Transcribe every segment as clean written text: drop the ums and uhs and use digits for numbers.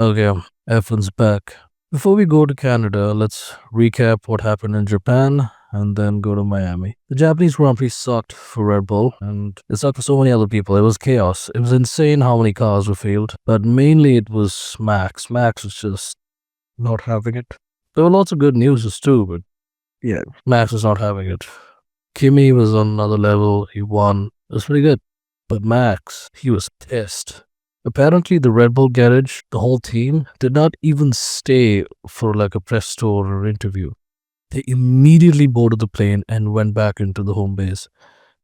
Okay, F1's back. Before we go to Canada, let's recap what happened in Japan and then go to Miami. The Japanese Grand Prix sucked for Red Bull and it sucked for so many other people. It was chaos. It was insane how many cars were failed, but mainly it was Max. Max was just not having it. There were lots of good news too, but yeah, Max was not having it. Kimi was on another level. He won. It was pretty good. But Max, he was pissed. Apparently, the Red Bull garage, the whole team, did not even stay for like a press tour or interview. They immediately boarded the plane and went back into the home base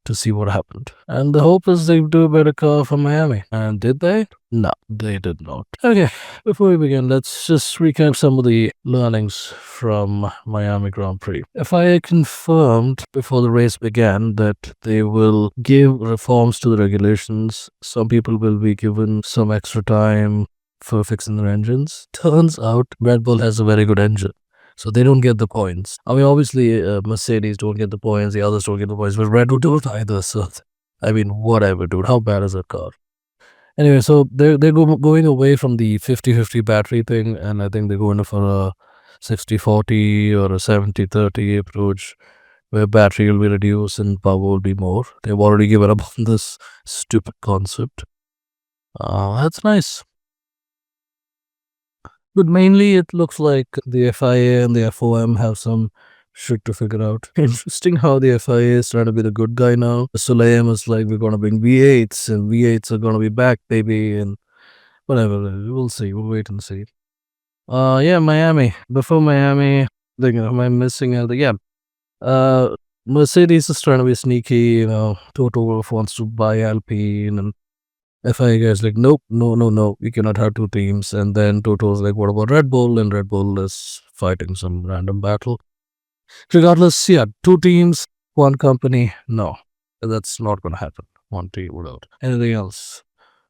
to see what happened. And the hope is they do a better car for Miami. And did they? No, they did not. Okay, before we begin, let's just recap some of the learnings from Miami Grand Prix. FIA confirmed before the race began that they will give reforms to the regulations. Some people will be given some extra time for fixing their engines. Turns out Red Bull has a very good engine. So they don't get the points. I mean, obviously, Mercedes don't get the points, the others don't get the points, but Red Bull don't either. So, I mean, whatever, dude. How bad is that car? Anyway, so they're going away from the 50-50 battery thing, and I think they're going for a 60-40 or a 70-30 approach where battery will be reduced and power will be more. They've already given up on this stupid concept. That's nice. But mainly, it looks like the FIA and the FOM have some shit to figure out. Interesting how the FIA is trying to be the good guy now. Soleim is like, we're going to bring V8s, and V8s are going to be back, baby, and whatever. We'll see. We'll wait and see. Yeah, Miami. Before Miami, am I missing anything? Yeah. Mercedes is trying to be sneaky, Toto Wolff wants to buy Alpine, and FIA guys like, nope, no, we cannot have two teams. And then Toto's like, what about Red Bull? And Red Bull is fighting some random battle. Regardless, yeah, two teams, one company. No, that's not going to happen. One team without anything else.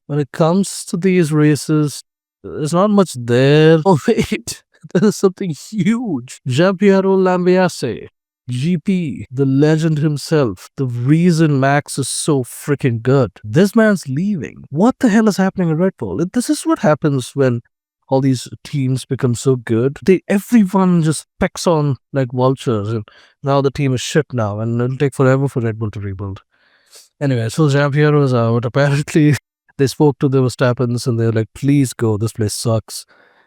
When it comes to these races, there's not much there. Oh, wait, there's something huge. Giampiero Lambiase. GP, the legend himself, the reason Max is so freaking good. This man's leaving. What the hell is happening in Red Bull? This is what happens when all these teams become so good. Everyone just pecks on like vultures, and now the team is shit now, and it'll take forever for Red Bull to rebuild. Anyway, so Giampiero is out. Apparently, they spoke to the Verstappens and they're like, please go, this place sucks.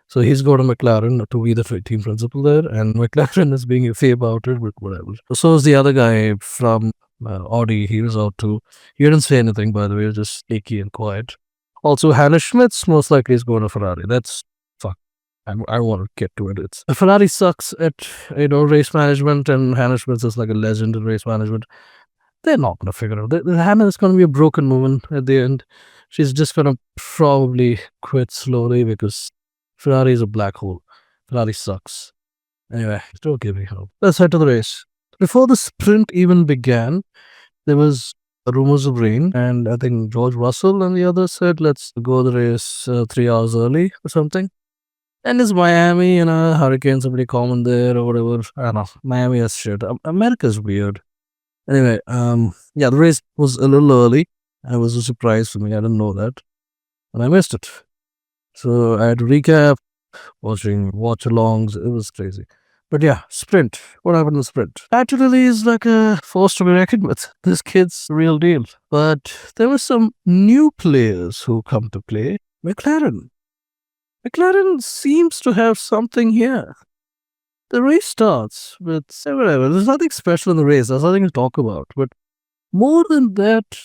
So he's going to McLaren to be the team principal there, and McLaren is being iffy about it, but whatever. So is the other guy from Audi. He was out too. He didn't say anything, by the way, he was just sneaky and quiet. Also, Hannah Schmitz most likely is going to Ferrari. That's fuck. I want to get to it. Ferrari sucks at race management, and Hannah Schmitz is like a legend in race management. They're not going to figure it out. Hannah is going to be a broken woman at the end. She's just going to probably quit slowly because Ferrari is a black hole. Ferrari sucks. Anyway, don't give me hope. Let's head to the race. Before the sprint even began, there was rumors of rain, and I think George Russell and the others said, let's go the race 3 hours early or something. And it's Miami, hurricanes are pretty common there or whatever. I don't know. Miami is shit. America's weird. Anyway, yeah, the race was a little early. It was a surprise for me. I didn't know that. And I missed it. So I had to recap, watching watch-alongs. It was crazy. But yeah, sprint. What happened in the sprint? Naturally is like a force to be reckoned with. This kid's the real deal. But there were some new players who come to play. McLaren. McLaren seems to have something here. The race starts with whatever. There's nothing special in the race. There's nothing to talk about. But more than that,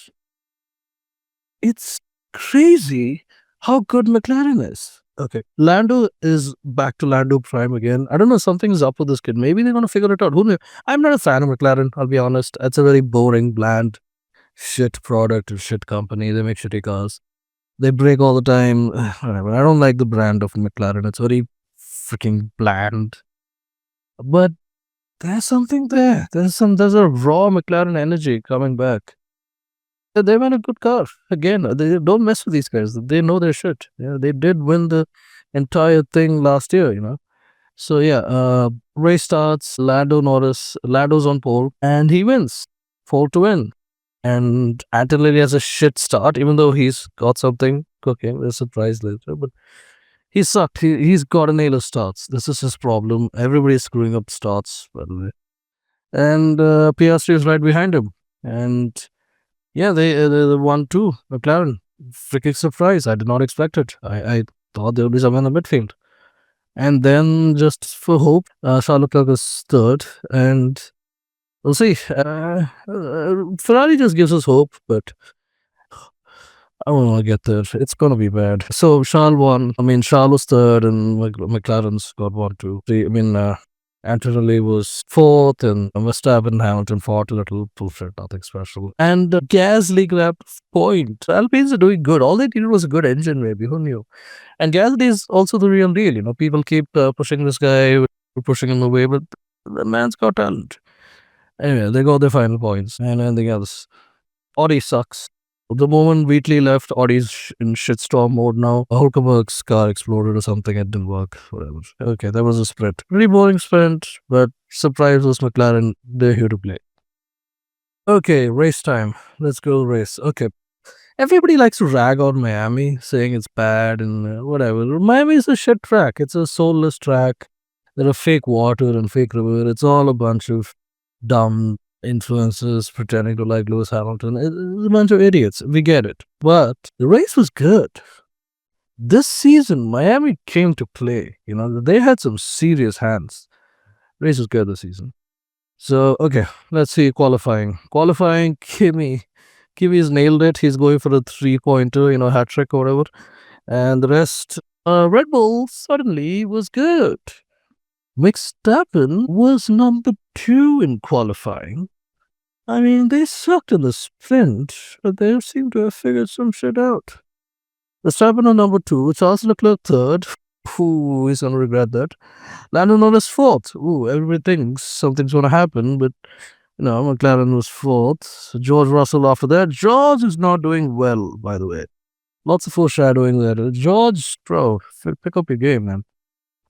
it's crazy how good McLaren is. Okay. Lando is back to Lando Prime again. I don't know, something's up with this kid. Maybe they're going to figure it out. Who knows? I'm not a fan of McLaren, I'll be honest. It's a very boring, bland, shit product or shit company. They make shitty cars. They break all the time. Whatever. I don't like the brand of McLaren. It's very freaking bland. But there's something there. There's a raw McLaren energy coming back. They were a good car. Again, they don't mess with these guys. They know their shit. Yeah, they did win the entire thing last year, So yeah, race starts, Lando Norris, Lando's on pole, and he wins. Pole to win. And Antonelli has a shit start, even though he's got something cooking. There's a surprise later, but He sucked. He's got a nail of starts. This is his problem. Everybody's screwing up starts, by the way. And Piastri is right behind him. And yeah, they won too. McLaren. Freaking surprise. I did not expect it. I thought there would be someone in the midfield. And then, just for hope, Charles Leclerc is third. And we'll see. Ferrari just gives us hope, but I don't want to get there. It's going to be bad. So Charles won. I mean, Charles was third, and McLaren's got one, too. I mean, Antonelli was fourth, and Verstappen and Hamilton fought a little. Bullshit, nothing special. And Gasly grabbed point. Alpines are doing good. All they needed was a good engine, maybe. Who knew? And Gasly is also the real deal. You know, people keep pushing this guy, pushing him away, but the man's got talent. Anyway, they got their final points and anything else. Audi sucks. The moment Wheatley left, Audi's in shitstorm mode now. Hulkenberg's car exploded or something. It didn't work. Whatever. Okay, that was a sprint. Pretty boring sprint, but surprise was McLaren. They're here to play. Okay, race time. Let's go race. Okay. Everybody likes to rag on Miami, saying it's bad and whatever. Miami is a shit track. It's a soulless track. There are fake water and fake river. It's all a bunch of dumb influencers pretending to like Lewis Hamilton. It's a bunch of idiots. We get it. But the race was good. This season, Miami came to play. You know, they had some serious hands. Race was good this season. So, okay, let's see qualifying. Qualifying, Kimi's nailed it. He's going for a 3-pointer, hat trick or whatever. And the rest, Red Bull suddenly was good. Verstappen was number 2 in qualifying. I mean, they sucked in the sprint, but they seem to have figured some shit out. Verstappen on number 2, Charles Leclerc third. Ooh, he's gonna regret that. Lando Norris fourth. Ooh, everybody thinks something's gonna happen, but McLaren was fourth. George Russell after that. George is not doing well, by the way. Lots of foreshadowing there. George, bro, pick up your game, man.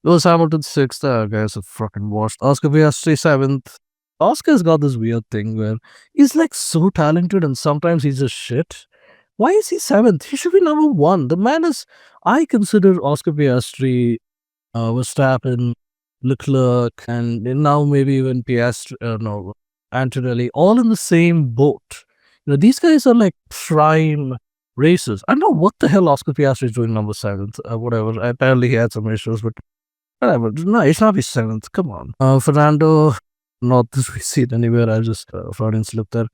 Lewis Hamilton sixth. Guys are fucking washed. Oscar Piastri seventh. Oscar's got this weird thing where he's like so talented and sometimes he's just shit. Why is he seventh? He should be number 1. The man is. I consider Oscar Piastri, Verstappen, Leclerc, and now maybe even Antonelli, all in the same boat. These guys are like prime racers. I don't know what the hell Oscar Piastri is doing number 7th. Whatever. Apparently he had some issues, but whatever. No, he should not be 7th. Come on. Fernando, not this we see it anywhere. I just Freudian slip there.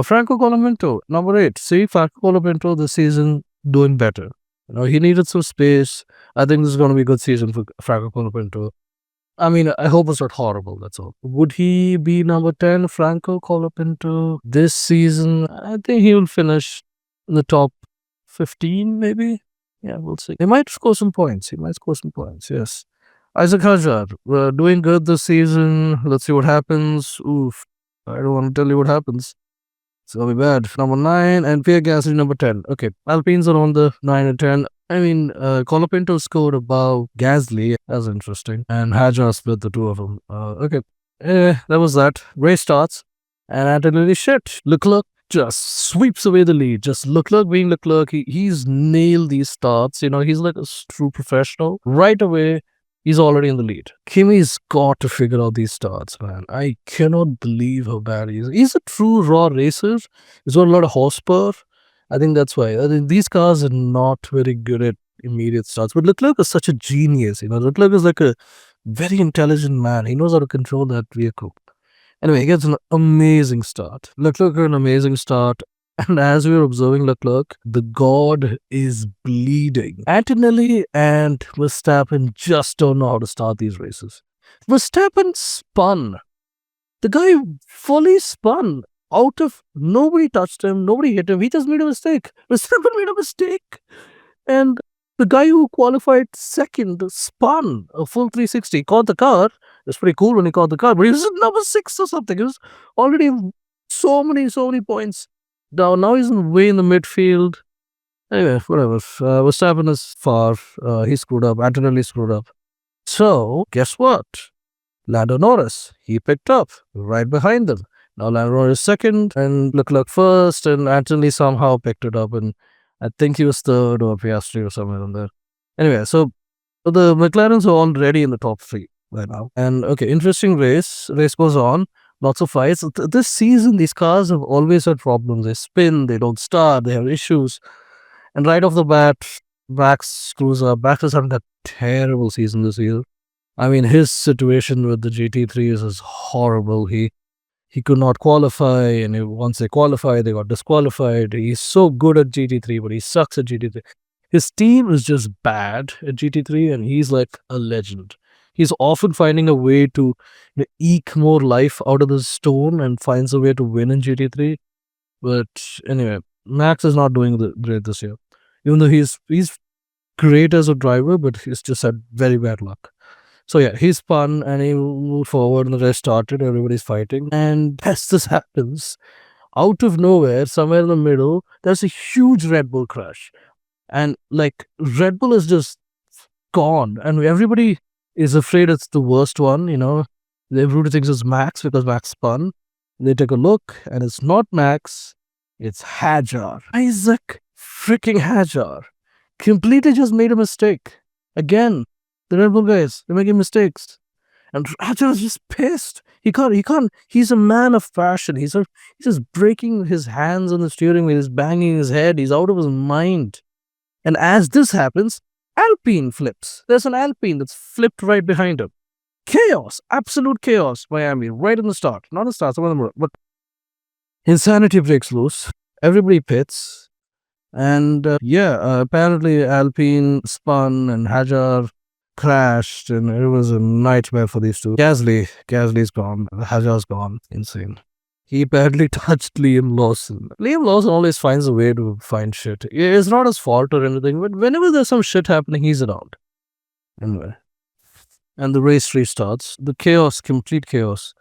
Franco Colapinto, number 8. See, Franco Colapinto this season doing better. He needed some space. I think this is going to be a good season for Franco Colapinto. I mean, I hope it's not horrible, that's all. Would he be number 10, Franco Colapinto, this season? I think he will finish in the top 15, maybe? Yeah, we'll see. He might score some points. Yes. Isack Hadjar, doing good this season. Let's see what happens. Oof. I don't want to tell you what happens. It's going to be bad. Number 9, and Pierre Gasly number 10. Okay, Alpines are on the 9 and 10. I mean, Colapinto scored above Gasly. That's interesting. And Hadjar split the two of them. Okay. That was that. Race starts. And Antonelli shit. Leclerc just sweeps away the lead. Just Leclerc being Leclerc. He's nailed these starts. He's like a true professional. Right away, he's already in the lead. Kimi's got to figure out these starts, man. I cannot believe how bad he is. He's a true raw racer. He's got a lot of horsepower. I think that's why. These cars are not very good at immediate starts. But Leclerc is such a genius. Leclerc is like a very intelligent man. He knows how to control that vehicle. Anyway, he gets an amazing start. Leclerc got an amazing start. And as we were observing Leclerc, the god is bleeding. Antonelli and Verstappen just don't know how to start these races. Verstappen spun. The guy fully spun. Out of nobody touched him, nobody hit him. He just made a mistake. Verstappen made a mistake. And the guy who qualified second spun a full 360. Caught the car. It was pretty cool when he caught the car, but he was at number 6 or something. He was already so many points. Now he's way in the midfield. Anyway, whatever. Verstappen is far. He screwed up. Antonelli screwed up. So, guess what? Lando Norris, he picked up right behind them. Now Lando Norris second and Leclerc first, and Antonelli somehow picked it up, and I think he was third or Piastri or somewhere in there. Anyway, so So the McLarens are already in the top three right now. And okay, interesting race. Race goes on. Lots of fights. This season, these cars have always had problems. They spin, they don't start, they have issues. And right off the bat, Max screws up. Max is having a terrible season this year. I mean, his situation with the GT3 is horrible. He could not qualify, and once they qualified, they got disqualified. He's so good at GT3, but he sucks at GT3. His team is just bad at GT3, and he's like a legend. He's often finding a way to eke more life out of the stone and finds a way to win in GT3. But anyway, Max is not doing great this year. Even though he's great as a driver, but he's just had very bad luck. So yeah, he spun and he moved forward and the rest started. Everybody's fighting. And as this happens, out of nowhere, somewhere in the middle, there's a huge Red Bull crash. And like Red Bull is just gone. And everybody is afraid it's the worst one, Everybody thinks it's Max because Max spun. They take a look and it's not Max, it's Hadjar. Isack freaking Hadjar. Completely just made a mistake. Again, the Red Bull guys, they're making mistakes. And Hadjar is just pissed. He can't, he's a man of passion. He's just breaking his hands on the steering wheel, he's banging his head, he's out of his mind. And as this happens, Alpine flips. There's an Alpine that's flipped right behind him. Chaos, absolute chaos, Miami, right in the start. Not the start, some of them, but insanity breaks loose. Everybody pits. And apparently Alpine spun and Hadjar crashed, and it was a nightmare for these two. Gasly's gone. Hadjar's gone. Insane. He apparently touched Liam Lawson. Liam Lawson always finds a way to find shit. It's not his fault or anything, but whenever there's some shit happening, he's around. Anyway. And the race restarts. The chaos, complete chaos.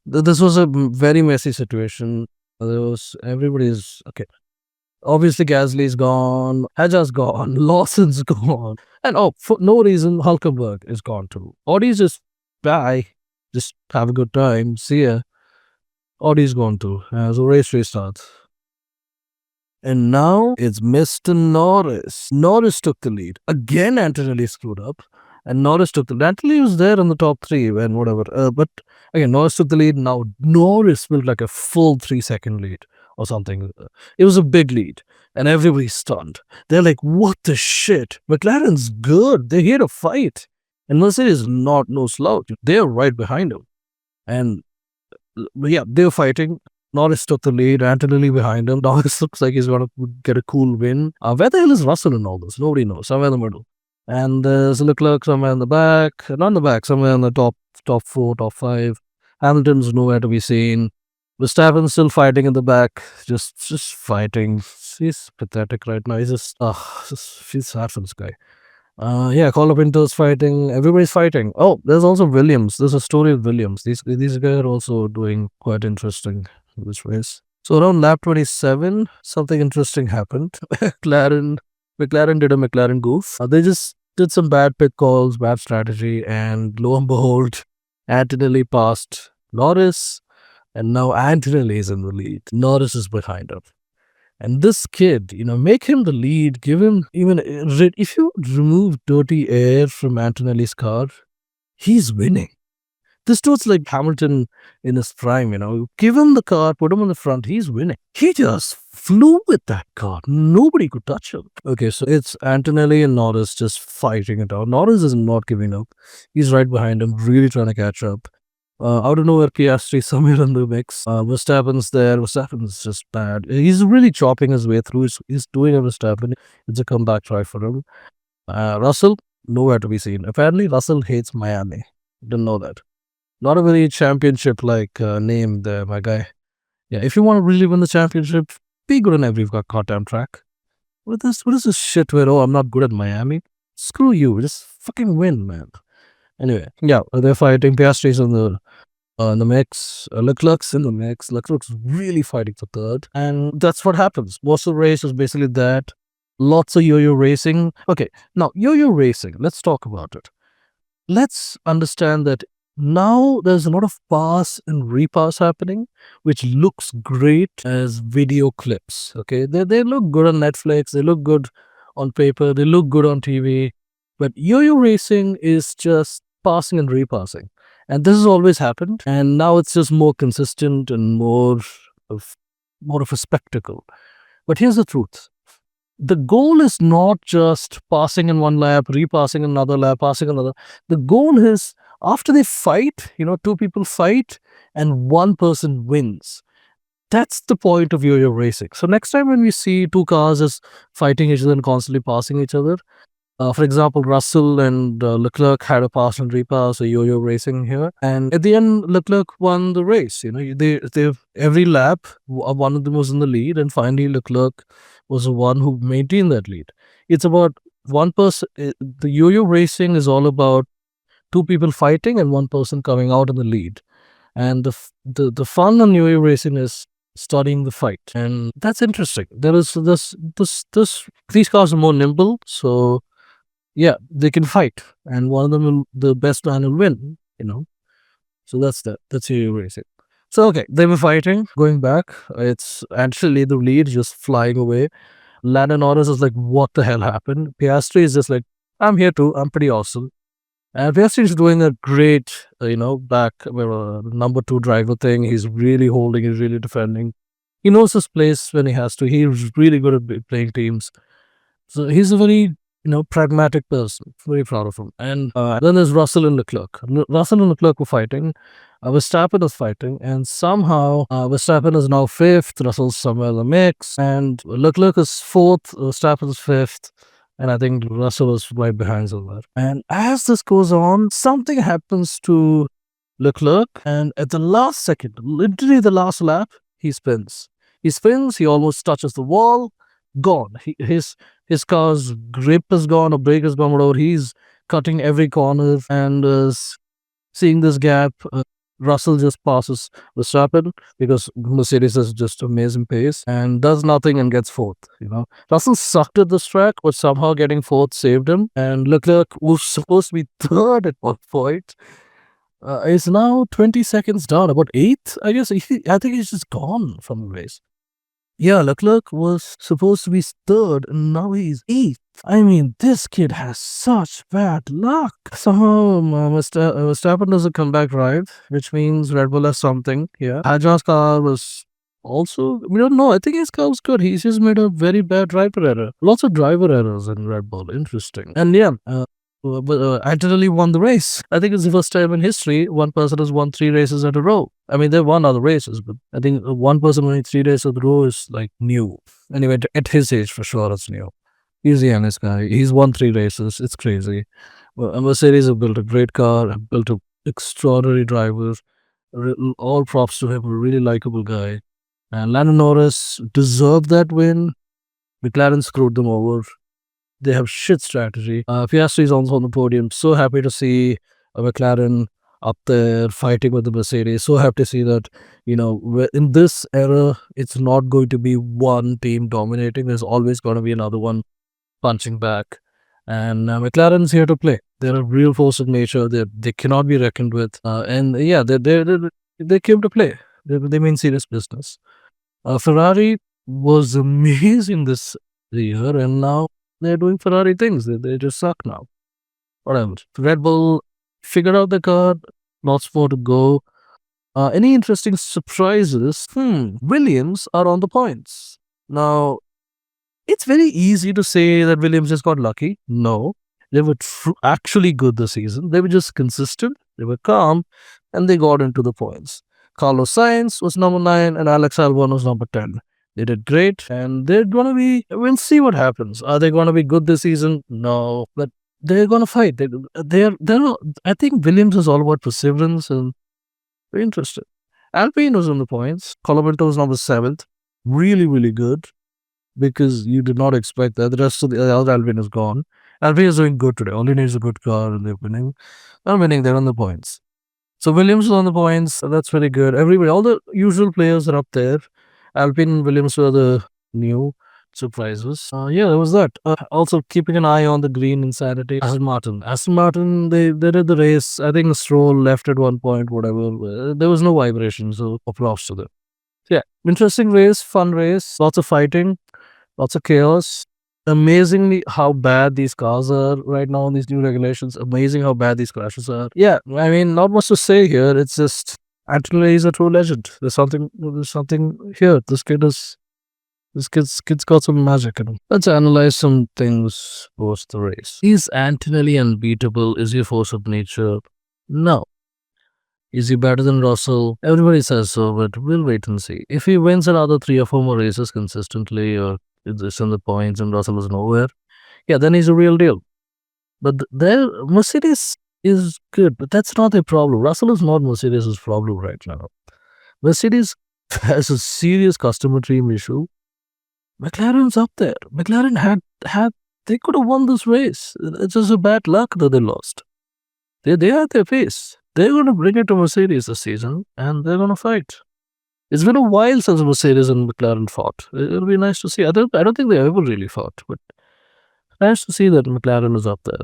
This was a very messy situation. Everybody's okay. Obviously, Gasly's gone, Hadjar's gone, Lawson's gone, and for no reason, Hulkenberg is gone too. Audi's just bye, just have a good time, see ya. Audi's gone too. So race restarts. And now it's Mr. Norris. Norris took the lead. Again, Antonelli screwed up. And Norris took the lead. Antonelli was there in the top three and whatever. But again, Norris took the lead. Now Norris built like a full 3-second lead or something. It was a big lead. And everybody's stunned. They're like, what the shit? McLaren's good. They're here to fight. And Mercedes is not no slouch. They're right behind him. And yeah, they're fighting. Norris took the lead, Antonelli behind him. Norris looks like he's going to get a cool win. Where the hell is Russell in all this? Nobody knows. Somewhere in the middle. And there's Leclerc somewhere in the back. Not in the back, somewhere in the top 4, top 5. Hamilton's nowhere to be seen. Verstappen's still fighting in the back. Just fighting. He's pathetic right now. He's just feels sad for this guy. Colapinto's fighting. Everybody's fighting. Oh, there's also Williams. There's a story of Williams. These guys are also doing quite interesting in this race. So around lap 27, something interesting happened. McLaren did a McLaren goof. They just did some bad pit calls, bad strategy, and lo and behold, Antonelli passed Norris, and now Antonelli is in the lead. Norris is behind him. And this kid, make him the lead, give him if you remove dirty air from Antonelli's car, he's winning. This dude's like Hamilton in his prime, Give him the car, put him in the front, he's winning. He just flew with that car. Nobody could touch him. Okay, so it's Antonelli and Norris just fighting it out. Norris is not giving up. He's right behind him, really trying to catch up. Out of nowhere, Piastri somewhere in the mix. Verstappen's there. Verstappen's just bad. He's really chopping his way through. He's doing a Verstappen. It's a comeback try for him. Russell, nowhere to be seen. Apparently, Russell hates Miami. Didn't know that. Not a very championship-like name there, my guy. Yeah, if you want to really win the championship, be good on every goddamn track. What is this shit where, I'm not good at Miami? Screw you. Just fucking win, man. Anyway, yeah, they're fighting. Piastri's in the mix. Leclerc's in the mix. Leclerc's really fighting for third. And that's what happens. Most of the race is basically that. Lots of yo-yo racing. Okay, now, yo-yo racing. Let's talk about it. Let's understand that now there's a lot of pass and repass happening, which looks great as video clips. Okay, they look good on Netflix. They look good on paper. They look good on TV. But yo-yo racing is just passing and repassing. And this has always happened. And now it's just more consistent and of more of a spectacle. But here's the truth. The goal is not just passing in one lap, repassing another lap, passing another. The goal is after they fight, two people fight and one person wins. That's the point of yo-yo racing. So next time when we see two cars as fighting each other and constantly passing each other, for example, Russell and Leclerc had a pass and repass, a yo-yo racing here, and at the end, Leclerc won the race. They every lap, one of them was in the lead, and finally Leclerc was the one who maintained that lead. It's about one person. The yo-yo racing is all about two people fighting and one person coming out in the lead. And the fun on yo-yo racing is studying the fight, and that's interesting. There is this these cars are more nimble, so yeah, they can fight, and one of them the best man will win. So that's that. That's yo-yo racing. So okay, they were fighting, going back. It's actually the lead just flying away. Lando Norris is like, what the hell happened? Piastri is just like, I'm here too. I'm pretty awesome. And Piastri is doing a great, back number two driver thing. He's really holding, he's really defending. He knows his place when he has to. He's really good at playing teams. So he's a very, pragmatic person. Very proud of him. And then there's Russell and Leclerc. Russell and Leclerc were fighting. Verstappen is fighting, and somehow Verstappen is now fifth. Russell's somewhere in the mix, and Leclerc is fourth. Verstappen is fifth. And I think Russell is right behind somewhere. And as this goes on, something happens to Leclerc, and at the last second, literally the last lap, he spins. He spins, he almost touches the wall, gone. His car's grip is gone, or brake is gone, whatever. He's cutting every corner and seeing this gap. Russell just passes Verstappen because Mercedes has just amazing pace and does nothing and gets fourth. Russell sucked at this track, but somehow getting fourth saved him. And Leclerc, was supposed to be third at one point, is now 20 seconds down, about eighth. I guess I think he's just gone from the race. Yeah, Leclerc was supposed to be third, and now he's eighth. I mean, this kid has such bad luck. Somehow, Verstappen doesn't come back right, which means Red Bull has something here. Hadjar's car was also, we don't know. I think his car was good. He's just made a very bad driver error. Lots of driver errors in Red Bull. Interesting. And yeah, but Antonelli won the race. I think it's the first time in history one person has won 3 races in a row. I mean, they've won other races, but I think one person winning 3 races in a row is like new. Anyway, at his age, for sure, it's new. He's the youngest guy. He's won 3 races. It's crazy. Well, Mercedes have built a great car, have built an extraordinary driver. All props to him, a really likable guy. And Lando Norris deserved that win. McLaren screwed them over. They have shit strategy. Piastri is also on the podium. So happy to see McLaren up there fighting with the Mercedes. So happy to see that, in this era, it's not going to be one team dominating. There's always going to be another one punching back. And McLaren's here to play. They're a real force of nature. They cannot be reckoned with. And yeah, they came to play. They mean serious business. Ferrari was amazing this year, and now they're doing Ferrari things. They just suck now. Whatever. Red Bull figured out the car. Lots more to go. Any interesting surprises? Williams are on the points. Now, it's very easy to say that Williams just got lucky. No. They were actually good this season. They were just consistent. They were calm. And they got into the points. Carlos Sainz was number 9 and Alex Albon was number 10. They did great, and they're going to be, we'll see what happens. Are they going to be good this season? No, but they're going to fight. I think Williams is all about perseverance, and very interested. Alpine was on the points. Colapinto was number 7th. Really, really good, because you did not expect that. The rest of the other Alpine is gone. Alpine is doing good today. Only needs a good car, and they're winning. They're on the points. So Williams is on the points. So that's very good. Everybody, all the usual players are up there. Alpine and Williams were the new surprises. Yeah, there was that. Also, keeping an eye on the green insanity. Aston Martin, they did the race. I think Stroll left at one point, whatever. There was no vibration, so applause to them. Yeah, interesting race, fun race. Lots of fighting, lots of chaos. amazingly how bad these cars are right now on these new regulations. Amazing how bad these crashes are. Yeah, I mean, not much to say here. It's just Antonelli is a true legend. There's something here. This kid's got some magic in him. Let's analyze some things post the race. Is Antonelli unbeatable? Is he a force of nature? No. Is he better than Russell? Everybody says so, but we'll wait and see. If he wins another 3 or 4 more races consistently, or it's in the points and Russell is nowhere, yeah, then he's a real deal. But their Mercedes is good, but that's not their problem. Russell is not Mercedes' problem right now. Mercedes has a serious customer team issue. McLaren's up there. McLaren had they could have won this race. It's just a bad luck that they lost. They had their pace. They're going to bring it to Mercedes this season, and they're going to fight. It's been a while since Mercedes and McLaren fought. It'll be nice to see. I don't think they ever really fought, but nice to see that McLaren is up there.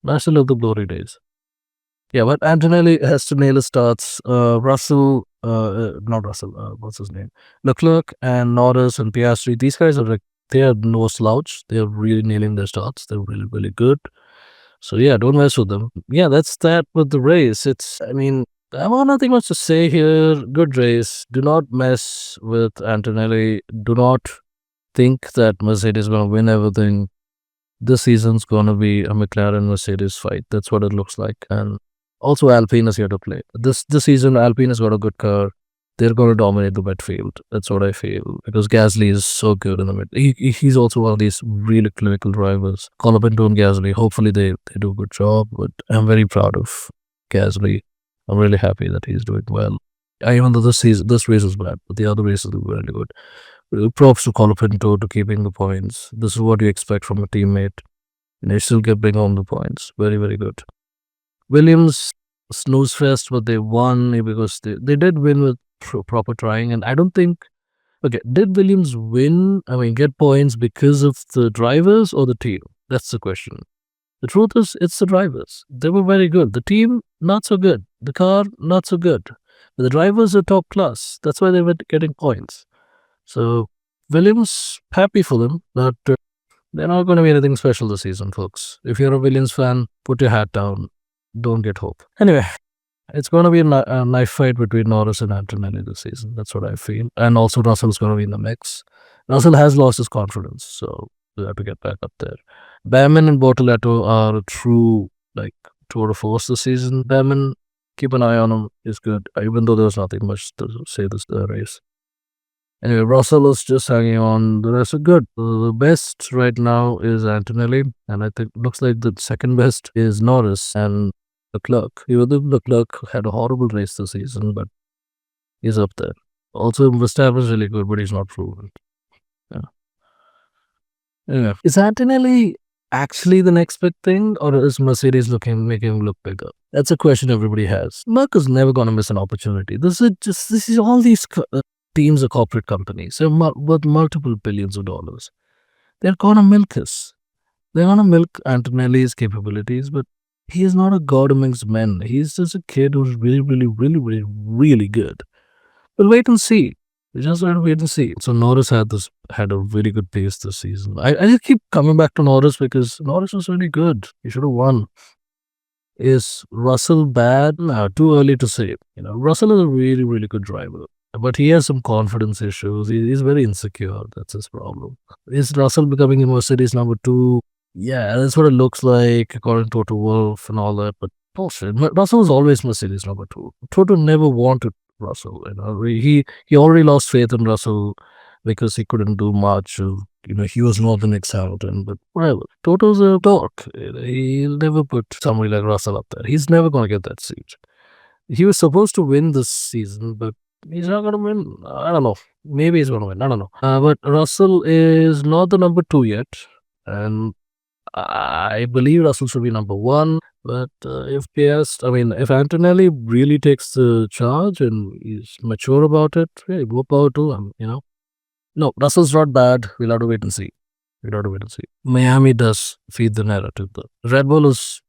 Nice to live the glory days. Yeah, but Antonelli has to nail his starts. Russell, not Russell, what's his name? Leclerc and Norris and Piastri. These guys are they are no slouch. They're really nailing their starts. They're really, really good. So yeah, don't mess with them. Yeah, that's that with the race. I mean, I have nothing much to say here. Good race. Do not mess with Antonelli. Do not think that Mercedes is going to win everything. This season's going to be a McLaren Mercedes fight. That's what it looks like. And also Alpine is here to play. This season, Alpine has got a good car. They're going to dominate the midfield. That's what I feel. Because Gasly is so good in the mid. He's also one of these really clinical drivers. Colapinto and Gasly, hopefully they do a good job. But I'm very proud of Gasly. I'm really happy that he's doing well. Even though this race is bad, but the other races are really good. Props to Colapinto to keeping the points. This is what you expect from a teammate. And they still bring home the points. Very, very good. Williams snooze fest, but they won because they did win with proper trying. And I don't think, okay, did Williams win, get points because of the drivers or the team? That's the question. The truth is, it's the drivers. They were very good. The team, not so good. The car, not so good. But the drivers are top class. That's why they were getting points. So, Williams, happy for them, but they're not going to be anything special this season, folks. If you're a Williams fan, put your hat down. Don't get hope. Anyway, it's going to be a knife fight between Norris and Antonelli this season. That's what I feel. And also, Russell's going to be in the mix. Russell has lost his confidence, so we have to get back up there. Behrman and Bortoletto are a true, tour de force this season. Behrman, keep an eye on him. He's good, even though there's nothing much to say this race. Anyway, Russell is just hanging on. The rest are good. The best right now is Antonelli, and I think looks like the second best is Norris and Leclerc. Even though Leclerc had a horrible race this season, but he's up there. Also, Verstappen is really good, but he's not proven. Yeah. Anyway, is Antonelli actually the next big thing, or is Mercedes making him look bigger? That's a question everybody has. Merc is never going to miss an opportunity. This is all these teams are corporate companies. They're worth multiple billions of dollars. They're going to milk us. They're going to milk Antonelli's capabilities, but he is not a god amongst men. He's just a kid who's really, really, really, really, really good. We'll wait and see. We just have to wait and see. So Norris had a really good pace this season. I just keep coming back to Norris because Norris was really good. He should have won. Is Russell bad? No, too early to say. Russell is a really, really good driver. But he has some confidence issues. He's very insecure. That's his problem. Is Russell becoming a Mercedes number 2? Yeah, that's what it looks like, according to Toto Wolff and all that. But bullshit. Russell was always Mercedes number 2. Toto never wanted Russell. He already lost faith in Russell because he couldn't do much. He was not the next Hamilton. But whatever. Toto's a dork. He'll never put somebody like Russell up there. He's never going to get that seat. He was supposed to win this season, but he's not going to win. I don't know. Maybe he's going to win. I don't know. But Russell is not the number 2 yet. And I believe Russell should be number 1. But if Antonelli really takes the charge and he's mature about it, hey, go power to him, No, Russell's not bad. We'll have to wait and see. Miami does feed the narrative, though. Red Bull is...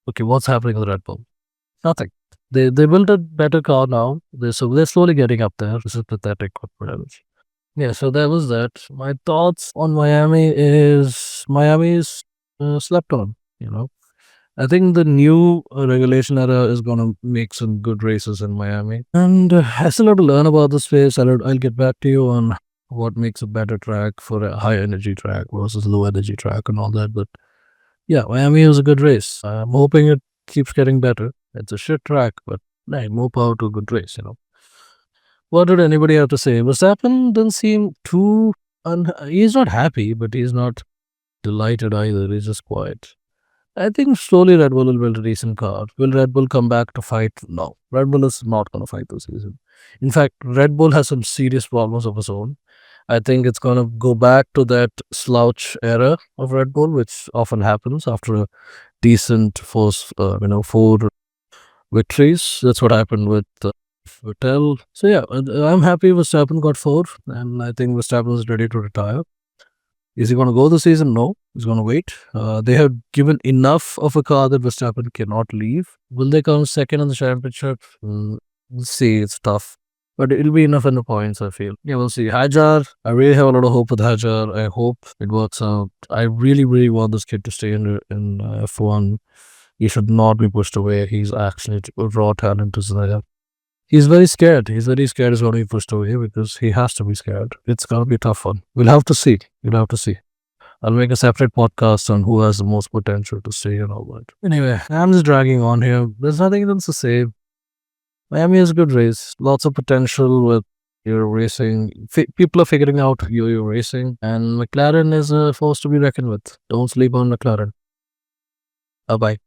Okay, what's happening with Red Bull? Nothing. They built a better car now. They're slowly getting up there. This is pathetic. Whatever. Yeah, so there was that. My thoughts on Miami is slept on, you know. I think the new regulation era is going to make some good races in Miami. And I still have to learn about the space. I'll get back to you on what makes a better track for a high energy track versus low energy track and all that. But yeah, Miami is a good race. I'm hoping it keeps getting better. It's a shit track, but hey, more power to a good race, you know. What did anybody have to say? Verstappen didn't seem too. He's not happy, but he's not delighted either. He's just quiet. I think slowly Red Bull will build a decent car. Will Red Bull come back to fight? No. Red Bull is not going to fight this season. In fact, Red Bull has some serious problems of its own. I think it's going to go back to that slouch era of Red Bull, which often happens after a decent four victories. That's what happened with Vettel. So yeah, I'm happy Verstappen got four, and I think Verstappen is ready to retire. Is he going to go this season? No, he's going to wait. They have given enough of a car that Verstappen cannot leave. Will they come second in the championship? We'll see. It's tough. But it'll be enough in the points, I feel. Yeah, we'll see. Hadjar, I really have a lot of hope with Hadjar. I hope it works out. I really, really want this kid to stay in F1. He should not be pushed away. He's actually a raw talent is there. He's very scared. He's very scared he's going to be pushed away because he has to be scared. It's going to be a tough one. We'll have to see. We'll have to see. I'll make a separate podcast on who has the most potential to stay and all that. Anyway, I'm just dragging on here. There's nothing else to say. Miami is a good race. Lots of potential with your racing. People are figuring out your racing. And McLaren is a force to be reckoned with. Don't sleep on McLaren. Bye bye.